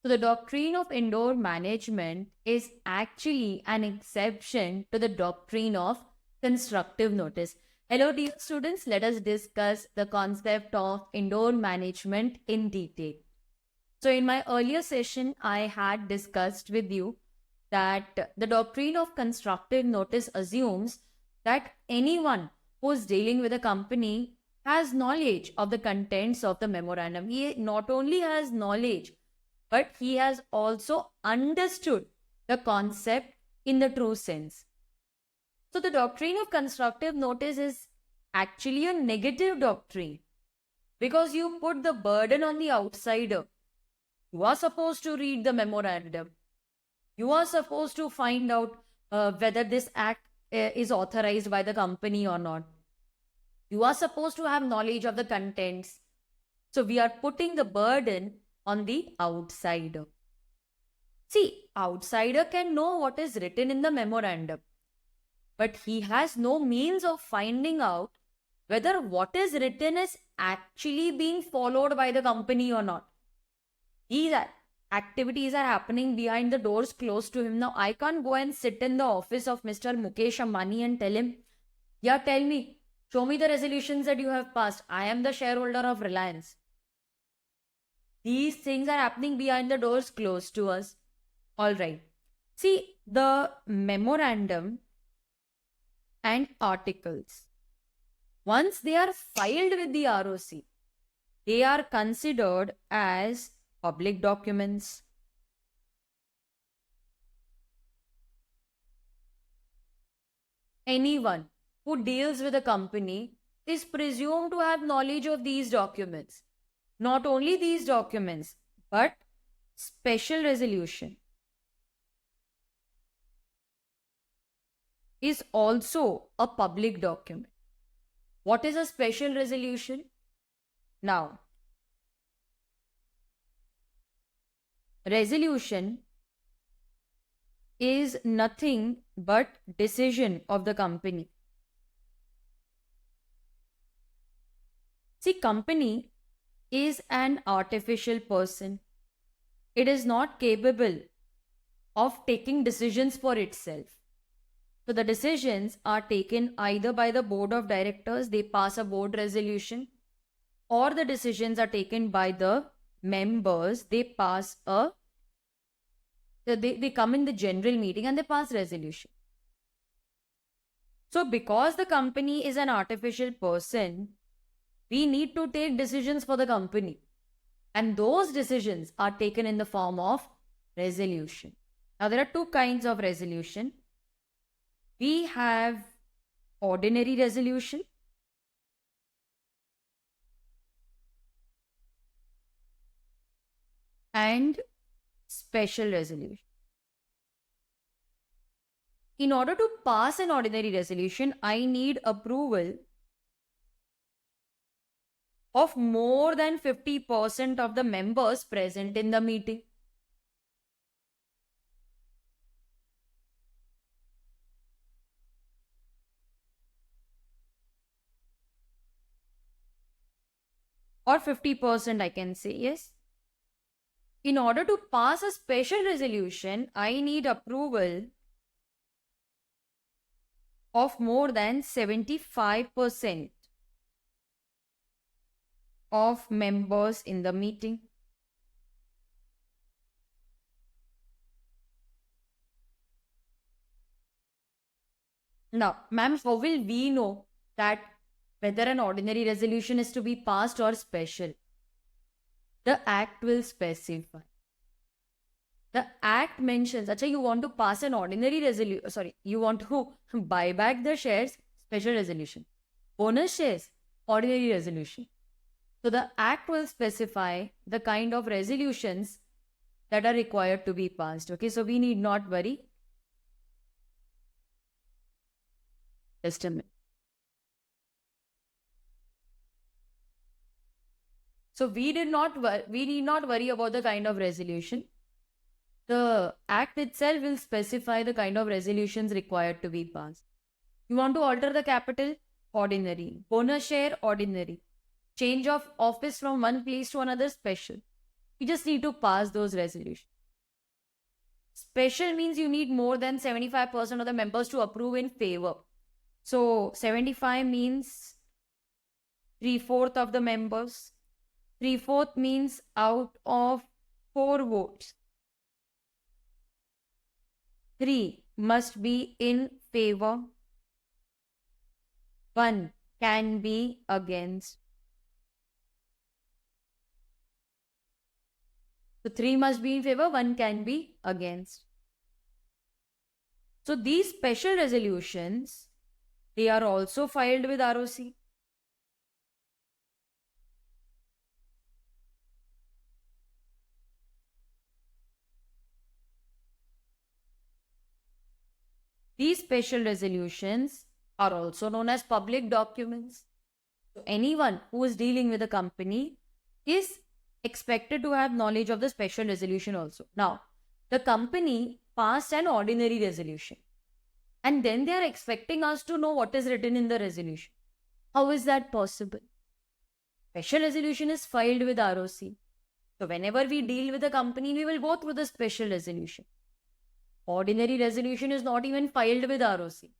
So the doctrine of indoor management is actually an exception to the doctrine of constructive notice. Hello, dear students. Let us discuss the concept of indoor management in detail. So, in my earlier session, I had discussed with you that the doctrine of constructive notice assumes that anyone who is dealing with a company has knowledge of the contents of the memorandum. He not only has knowledge, but he has also understood the concept in the true sense. So, the doctrine of constructive notice is actually a negative doctrine because you put the burden on the outsider. You are supposed to read the memorandum. You are supposed to find out whether this act is authorized by the company or not. You are supposed to have knowledge of the contents. So we are putting the burden on the outsider. See, outsider can know what is written in the memorandum, but he has no means of finding out whether what is written is actually being followed by the company or not. These activities are happening behind the doors close to him. Now, I can't go and sit in the office of Mr. Mukesh Ambani and tell him, yeah, tell me, show me the resolutions that you have passed. I am the shareholder of Reliance. These things are happening behind the doors close to us. All right. See, the memorandum and articles, once they are filed with the ROC, they are considered as public documents. Anyone who deals with a company is presumed to have knowledge of these documents. Not only these documents, but special resolution is also a public document. What is a special resolution? Now, resolution is nothing but decision of the company. See, company is an artificial person. It is not capable of taking decisions for itself. So the decisions are taken either by the board of directors, they pass a board resolution, or the decisions are taken by the members, they pass a they come in the general meeting and they pass resolution. So because the company is an artificial person, we need to take decisions for the company. And those decisions are taken in the form of resolution. Now there are two kinds of resolution. We have ordinary resolution and special resolution. In order to pass an ordinary resolution, I need approval of more than 50% of the members present in the meeting. Or 50%, I can say, yes. In order to pass a special resolution, I need approval of more than 75% of members in the meeting. Now, ma'am, how will we know that whether an ordinary resolution is to be passed or special? The Act will specify. The Act mentions, acha, you want to pass an ordinary resolution, sorry, you want to buy back the shares, special resolution. Bonus shares, ordinary resolution. So the Act will specify the kind of resolutions that are required to be passed. Okay, so we need not worry. Just a minute. So we need not worry about the kind of resolution. The Act itself will specify the kind of resolutions required to be passed. You want to alter the capital? Ordinary. Bonus share? Ordinary. Change of office from one place to another? Special. You just need to pass those resolutions. Special means you need more than 75% of the members to approve in favor. So 75 means 3/4 of the members. 3/4 means out of 4 votes, 3 must be in favor, 1 can be against. So 3 must be in favor, 1 can be against. So these special resolutions, they are also filed with ROC. These special resolutions are also known as public documents. So anyone who is dealing with a company is expected to have knowledge of the special resolution also. Now, the company passed an ordinary resolution, and then they are expecting us to know what is written in the resolution. How is that possible? Special resolution is filed with ROC. So whenever we deal with a company, we will go through the special resolution. Ordinary resolution is not even filed with ROC.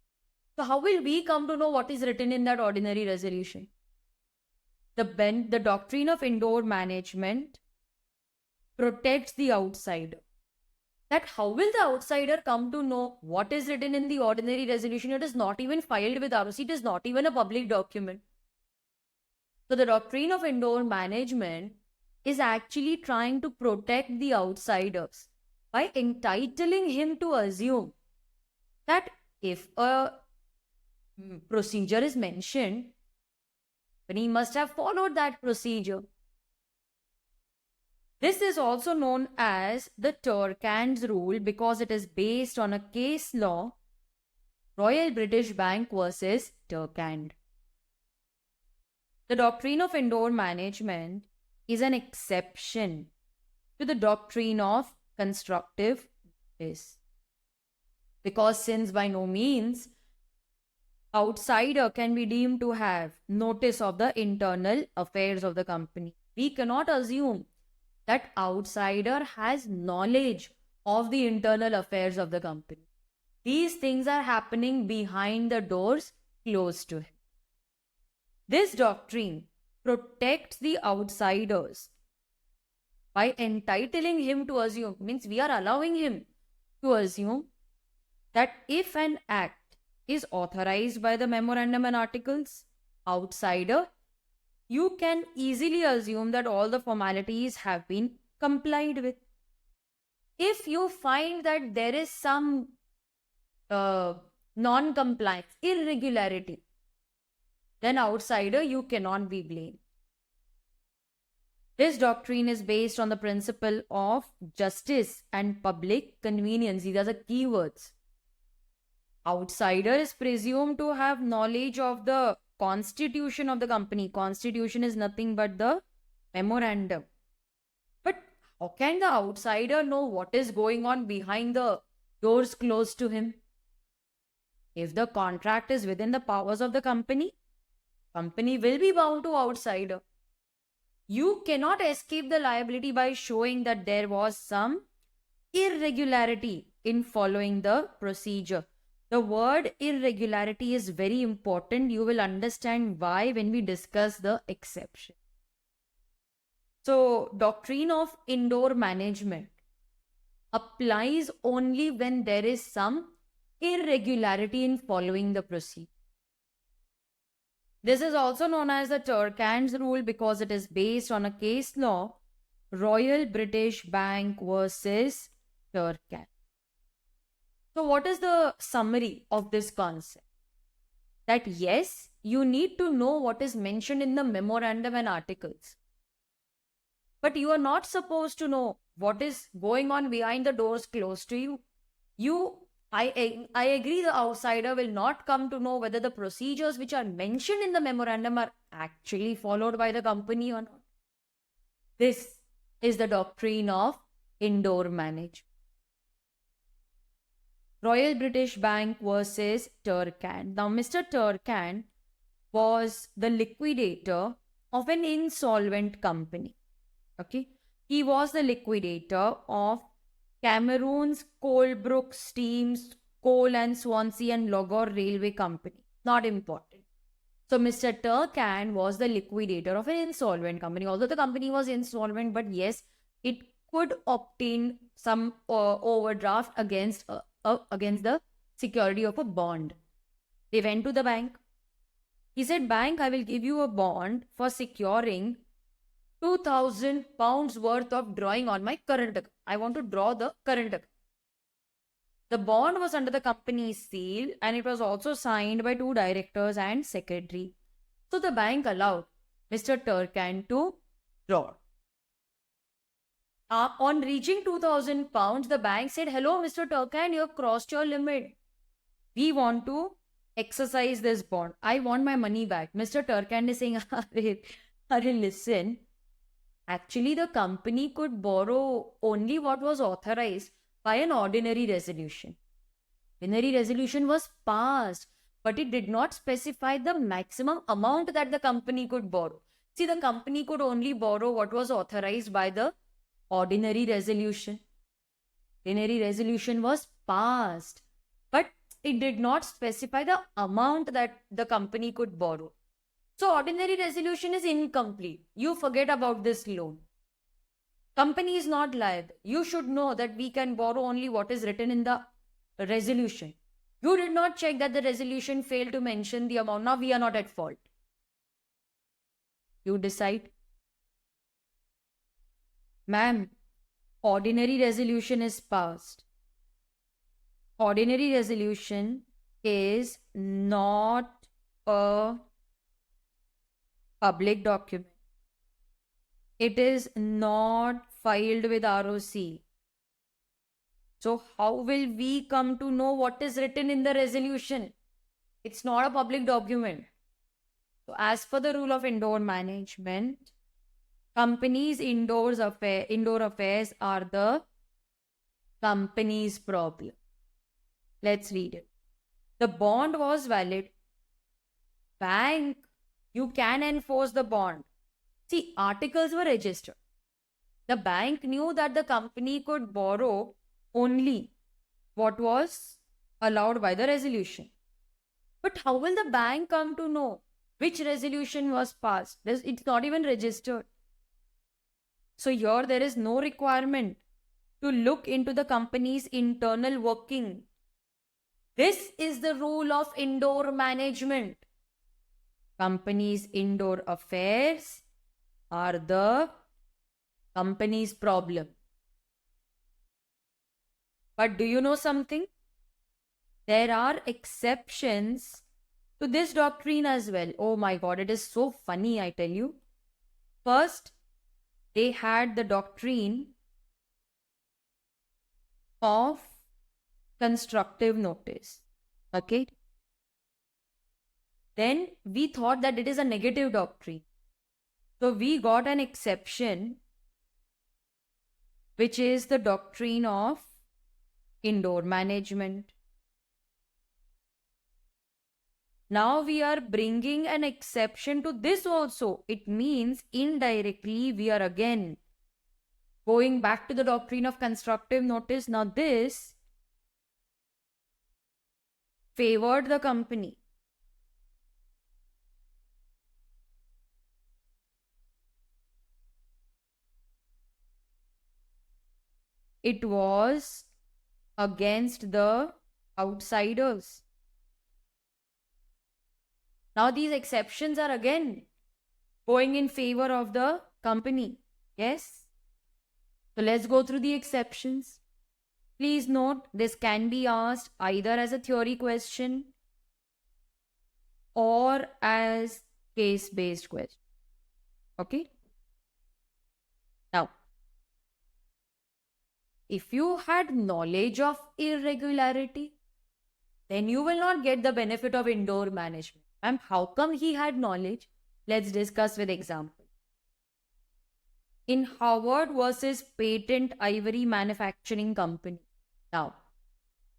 So how will we come to know what is written in that ordinary resolution? The doctrine of indoor management protects the outsider. That how will the outsider come to know what is written in the ordinary resolution? It is not even filed with ROC. It is not even a public document. So the doctrine of indoor management is actually trying to protect the outsiders by entitling him to assume that if a procedure is mentioned, then he must have followed that procedure. This is also known as the Turkand's rule because it is based on a case law, Royal British Bank versus Turkand. The doctrine of indoor management is an exception to the doctrine of constructive notice. Because since by no means outsider can be deemed to have notice of the internal affairs of the company, we cannot assume that outsider has knowledge of the internal affairs of the company. These things are happening behind the doors close to him. This doctrine protects the outsiders by entitling him to assume, means we are allowing him to assume that if an act is authorized by the memorandum and articles, outsider, you can easily assume that all the formalities have been complied with. If you find that there is some non-compliance, irregularity, then outsider, you cannot be blamed. This doctrine is based on the principle of justice and public convenience. These are the key words. Outsider is presumed to have knowledge of the constitution of the company. Constitution is nothing but the memorandum. But how can the outsider know what is going on behind the doors closed to him? If the contract is within the powers of the company will be bound to outsider. You cannot escape the liability by showing that there was some irregularity in following the procedure. The word irregularity is very important. You will understand why when we discuss the exception. So, doctrine of indoor management applies only when there is some irregularity in following the procedure. This is also known as the Turkand's rule because it is based on a case law, Royal British Bank versus Turkand. So what is the summary of this concept? That yes, you need to know what is mentioned in the memorandum and articles. But you are not supposed to know what is going on behind the doors close to you. I agree the outsider will not come to know whether the procedures which are mentioned in the memorandum are actually followed by the company or not. This is the doctrine of indoor management. Royal British Bank versus Turkand. Now, Mr. Turkand was the liquidator of an insolvent company. Okay. He was the liquidator of Cameroon's Colebrook Steams, Coal and Swansea and Logor Railway Company. Not important. So Mr. Turcan was the liquidator of an insolvent company. Although the company was insolvent, but yes, it could obtain some overdraft against the security of a bond. They went to the bank. He said, "Bank, I will give you a bond for securing £2,000 worth of drawing on my current account. I want to draw the current account." The bond was under the company's seal and it was also signed by two directors and secretary. So the bank allowed Mr. Turcan to draw. On reaching £2,000, the bank said, "Hello, Mr. Turcan, you have crossed your limit. We want to exercise this bond. I want my money back." Mr. Turcan is saying, listen, actually the company could borrow only what was authorized by an ordinary resolution. Ordinary resolution was passed, but it did not specify the maximum amount that the company could borrow. See, the company could only borrow what was authorized by the ordinary resolution. Ordinary resolution was passed, but it did not specify the amount that the company could borrow. So ordinary resolution is incomplete. You forget about this loan. Company is not liable. You should know that we can borrow only what is written in the resolution. You did not check that the resolution failed to mention the amount. Now we are not at fault. You decide. Ma'am, ordinary resolution is passed. Ordinary resolution is not a public document. It is not filed with ROC. So how will we come to know what is written in the resolution? It's not a public document. So as per the rule of indoor management, company's indoor affairs are the company's problem. Let's read it. The bond was valid. Bank, you can enforce the bond. See, articles were registered. The bank knew that the company could borrow only what was allowed by the resolution. But how will the bank come to know which resolution was passed? It's not even registered. So here there is no requirement to look into the company's internal working. This is the rule of indoor management. Company's indoor affairs are the company's problem. But do you know something? There are exceptions to this doctrine as well. Oh my God, it is so funny, I tell you. First, they had the doctrine of constructive notice. Okay. Then we thought that it is a negative doctrine. So we got an exception, which is the doctrine of indoor management. Now we are bringing an exception to this also. It means indirectly we are again going back to the doctrine of constructive notice. Now this favored the company. It was against the outsiders. Now these exceptions are again going in favor of the company. Yes? So let's go through the exceptions. Please note, this can be asked either as a theory question or as case-based question. Okay? Now, if you had knowledge of irregularity, then you will not get the benefit of indoor management. And how come he had knowledge? Let's discuss with example. In Howard versus Patent Ivory Manufacturing Company. Now,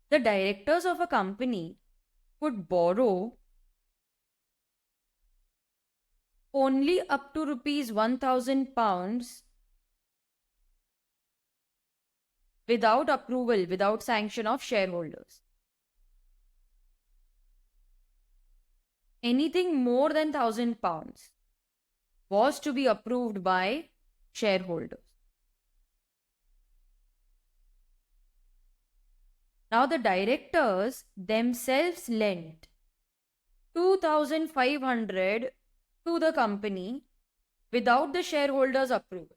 the directors of a company could borrow only up to £1,000 without approval, without sanction of shareholders. Anything more than £1,000 was to be approved by shareholders. Now the directors themselves lent 2,500 to the company without the shareholders' approval.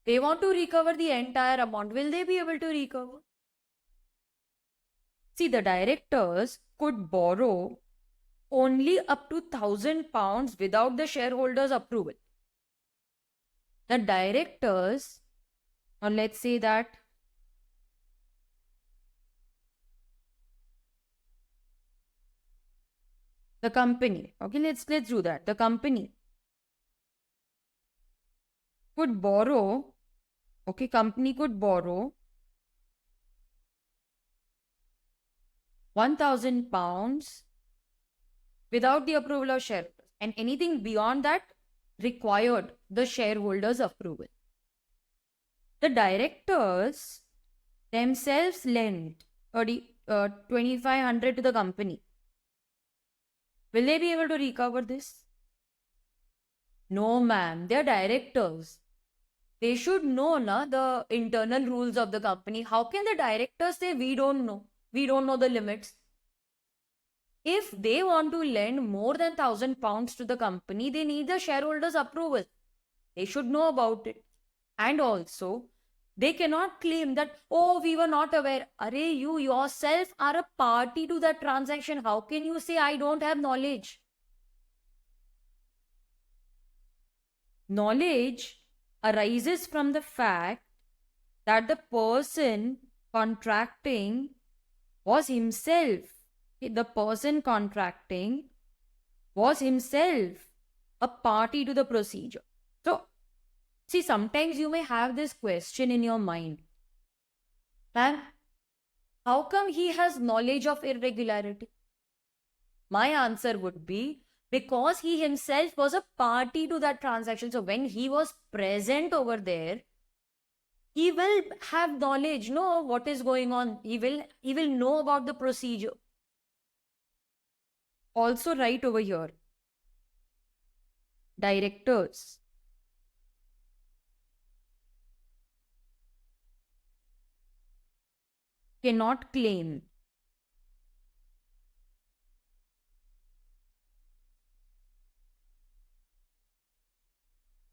They want to recover the entire amount. Will they be able to recover? See, the directors could borrow only up to £1,000 without the shareholders' approval. The directors, or let's say that the company, okay, let's do that. The company could borrow, okay, company could borrow £1,000 without the approval of shareholders, and anything beyond that required the shareholders' approval. The directors themselves lent 2,500 to the company. Will they be able to recover this? No, ma'am. They are directors. They should know the internal rules of the company. How can the directors say we don't know? We don't know the limits. If they want to lend more than £1,000 to the company, they need the shareholders' approval. They should know about it. And also, they cannot claim that, oh, we were not aware. Arey, you yourself are a party to that transaction. How can you say I don't have knowledge? Knowledge arises from the fact that the person contracting was himself. The person contracting was himself a party to the procedure. So, see, sometimes you may have this question in your mind. Man, how come he has knowledge of irregularity? My answer would be because he himself was a party to that transaction. So when he was present over there, he will have knowledge, know what is going on. He will know about the procedure. Also right over here, directors cannot claim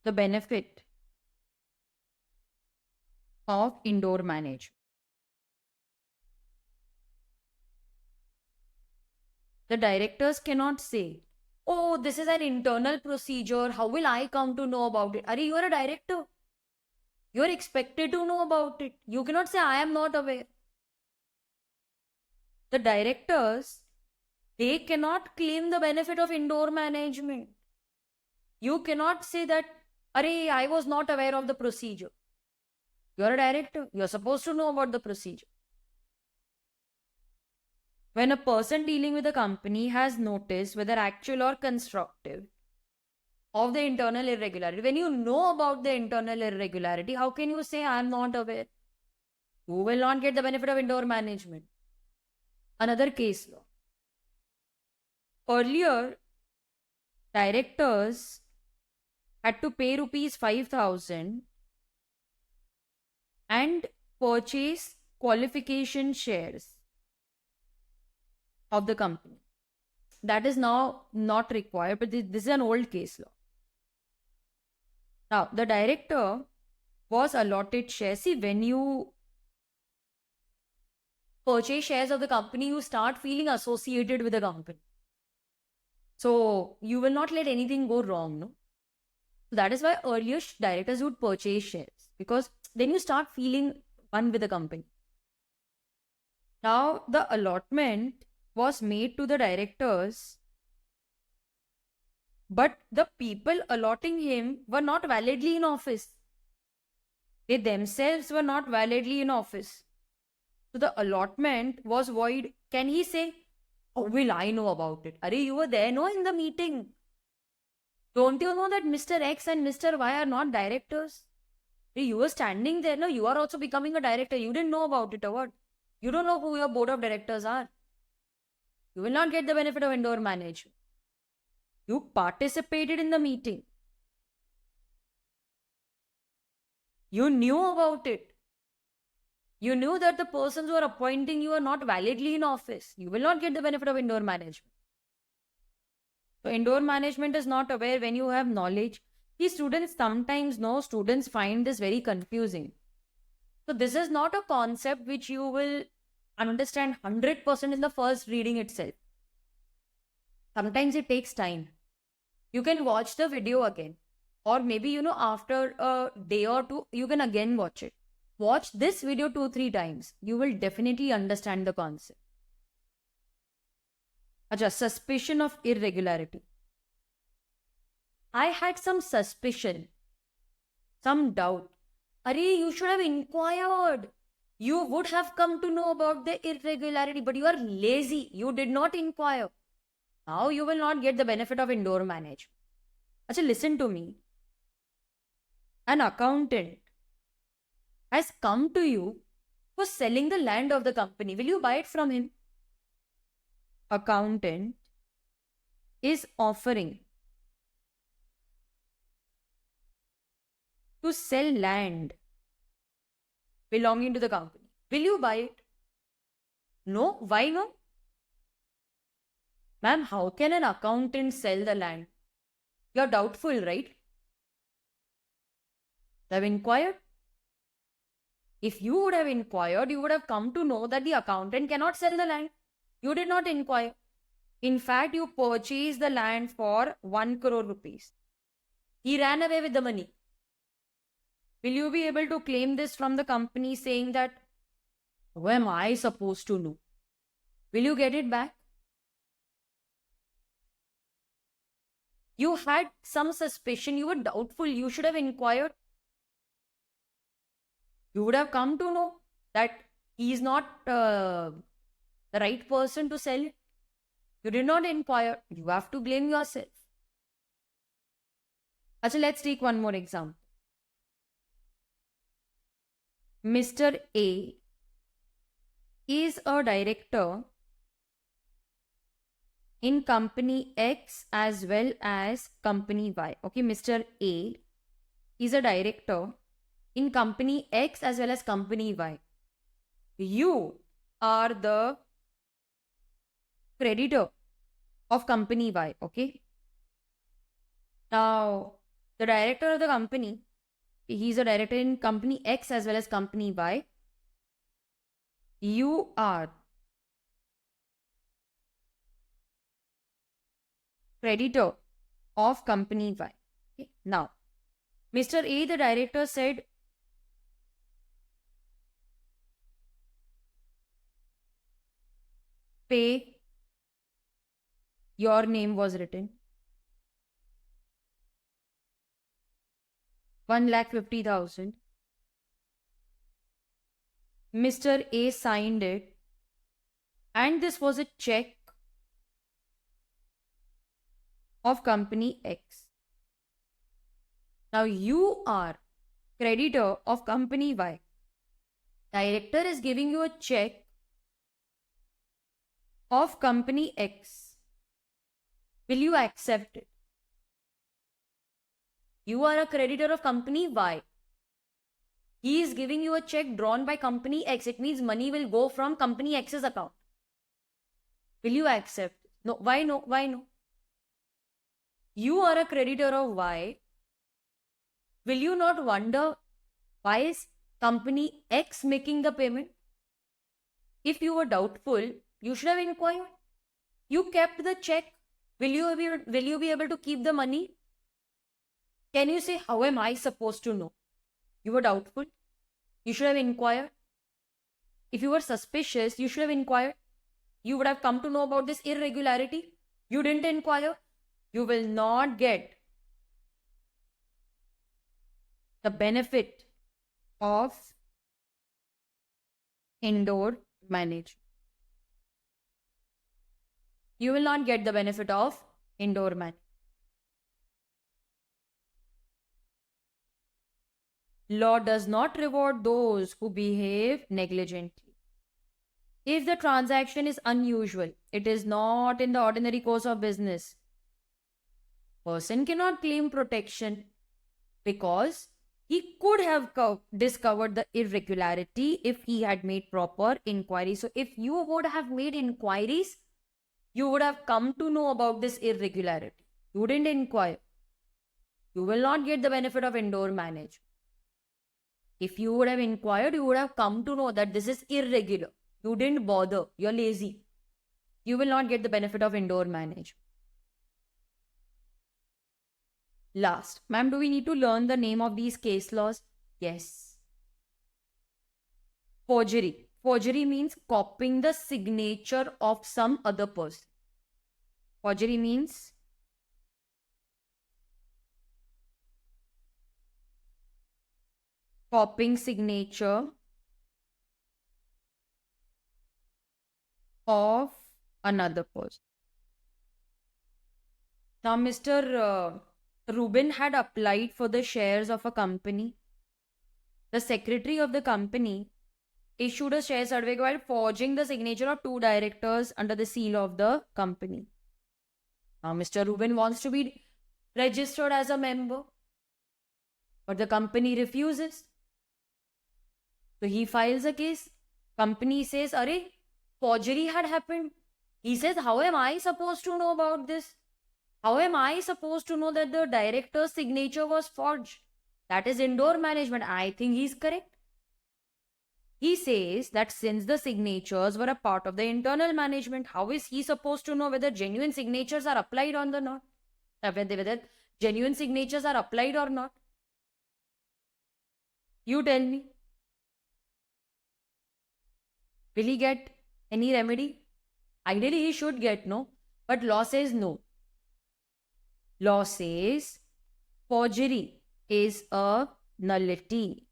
the benefit of indoor management. The directors cannot say, oh, this is an internal procedure. How will I come to know about it? Arey, you are a director. You are expected to know about it. You cannot say, I am not aware. The directors, they cannot claim the benefit of indoor management. You cannot say that, Arey, I was not aware of the procedure. You are a director. You are supposed to know about the procedure. When a person dealing with a company has noticed, whether actual or constructive, of the internal irregularity, when you know about the internal irregularity, how can you say I am not aware? You will not get the benefit of indoor management. Another case law. Earlier, directors had to pay rupees 5,000 and purchase qualification shares of the company. That is now not required, but this is an old case law. Now, the director was allotted shares. See, when you purchase shares of the company, you start feeling associated with the company. So, you will not let anything go wrong, no? That is why earlier directors would purchase shares, because then you start feeling one with the company. Now, the allotment was made to the directors, but the people allotting him were not validly in office. They themselves were not validly in office. So the allotment was void. Can he say, how will I know about it? Arey, you were there, no, in the meeting. Don't you know that Mr. X and Mr. Y are not directors? You were standing there, no? You are also becoming a director. You didn't know about it or what? You don't know who your board of directors are. You will not get the benefit of indoor management. You participated in the meeting. You knew about it. You knew that the persons who are appointing you are not validly in office. You will not get the benefit of indoor management. So indoor management is not aware when you have knowledge. These students sometimes know, students find this very confusing. So this is not a concept which you will understand 100% in the first reading itself. Sometimes it takes time. You can watch the video again. Or maybe, after a day or two, you can again watch it. Watch this video 2-3 times. You will definitely understand the concept. Acha, suspicion of irregularity. I had some suspicion, some doubt. Are you should have inquired. You would have come to know about the irregularity, but you are lazy. You did not inquire. Now you will not get the benefit of indoor management. Acha, listen to me. An accountant has come to you for selling the land of the company. Will you buy it from him? Accountant is offering to sell land belonging to the company. Will you buy it? No? Why no? Ma'am, how can an accountant sell the land? You're doubtful, right? Have inquired? If you would have inquired, you would have come to know that the accountant cannot sell the land. You did not inquire. In fact, you purchased the land for 1 crore rupees. He ran away with the money. Will you be able to claim this from the company saying that, who am I supposed to know? Will you get it back? You had some suspicion, you were doubtful, you should have inquired. You would have come to know that he is not the right person to sell it. You did not inquire. You have to blame yourself. Achha, let's take one more example. Mr. A is a director in company X as well as company Y. Okay, Mr. A is a director in company X as well as company Y. You are the creditor of company Y. Okay. Now, the director of the company, he's a director in company X as well as company Y. You are creditor of company Y. Okay. Now, Mr. A, the director, said, pay, your name was written, 1,50,000. Mr. A signed it, and this was a check of company X. Now you are creditor of company Y. Director is giving you a check of company X. Will you accept it? You are a creditor of company Y. He is giving you a check drawn by company X. It means money will go from company X's account. Will you accept? No. Why no? Why no? You are a creditor of Y. Will you not wonder why is company X making the payment? If you were doubtful, you should have inquired. You kept the check. Will you be able to keep the money? Can you say, how am I supposed to know? You were doubtful. You should have inquired. If you were suspicious, you should have inquired. You would have come to know about this irregularity. You didn't inquire. You will not get the benefit of indoor management. You will not get the benefit of indoor management. Law does not reward those who behave negligently. If the transaction is unusual, it is not in the ordinary course of business, person cannot claim protection because he could have discovered the irregularity if he had made proper inquiry. So if you would have made inquiries, you would have come to know about this irregularity. You didn't inquire. You will not get the benefit of indoor management. If you would have inquired, you would have come to know that this is irregular. You didn't bother. You're lazy. You will not get the benefit of indoor management. Last, ma'am, do we need to learn the name of these case laws? Yes. Forgery. Forgery means copying the signature of some other person. Forgery means copying signature of another person. Now, Mr. Rubin had applied for the shares of a company. The secretary of the company issued a share certificate while forging the signature of 2 directors under the seal of the company. Now, Mr. Rubin wants to be registered as a member, but the company refuses. So he files a case. Company says, "Arey, forgery had happened." He says, "How am I supposed to know about this? How am I supposed to know that the director's signature was forged? That is indoor management." I think he's correct. He says that since the signatures were a part of the internal management, how is he supposed to know whether genuine signatures are applied or not? Whether genuine signatures are applied or not? You tell me. Will he get any remedy? Ideally, he should get, no? But law says no. Law says forgery is a nullity.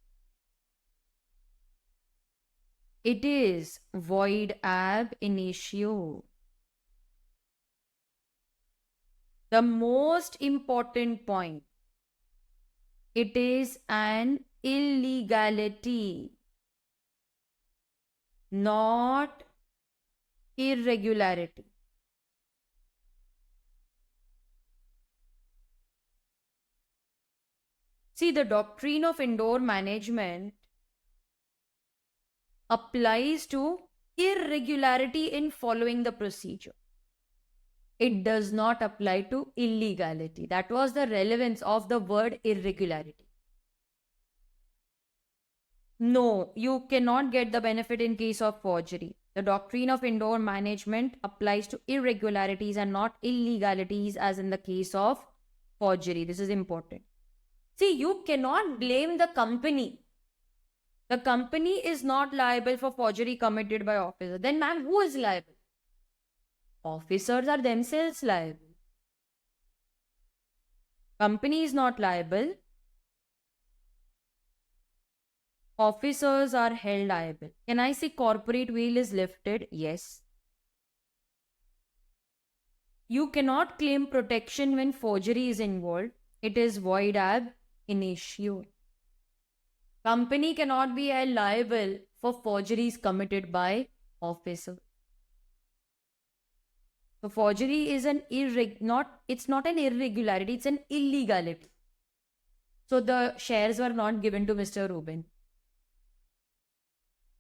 It is void ab initio. The most important point, it is an illegality, not irregularity. See, the doctrine of indoor management applies to irregularity in following the procedure. It does not apply to illegality. That was the relevance of the word irregularity. No, you cannot get the benefit in case of forgery. The doctrine of indoor management applies to irregularities and not illegalities as in the case of forgery. This is important. See, you cannot blame the company. The company is not liable for forgery committed by officers. Then, ma'am, who is liable? Officers are themselves liable. Company is not liable. Officers are held liable. Can I say corporate veil is lifted? Yes. You cannot claim protection when forgery is involved. It is void ab initio. Company cannot be held liable for forgeries committed by officer. So forgery is it's not an irregularity, it's an illegality. So the shares were not given to Mr. Rubin.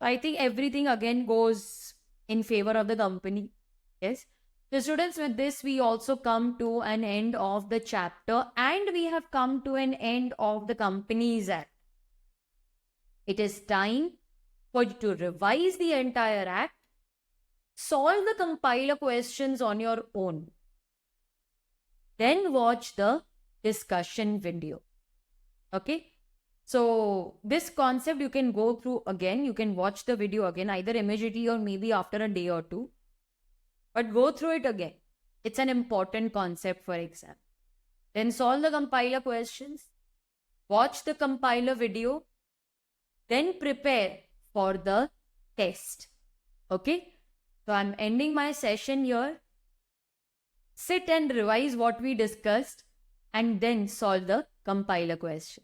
I think everything again goes in favor of the company. Yes. So students, with this we also come to an end of the chapter and we have come to an end of the Companies Act. It is time for you to revise the entire act, solve the compiler questions on your own, then watch the discussion video. Okay. So this concept you can go through again. You can watch the video again, either immediately or maybe after a day or two. But go through it again. It's an important concept for exam. Then solve the compiler questions. Watch the compiler video. Then prepare for the test. Okay. So I'm ending my session here. Sit and revise what we discussed and then solve the compiler question.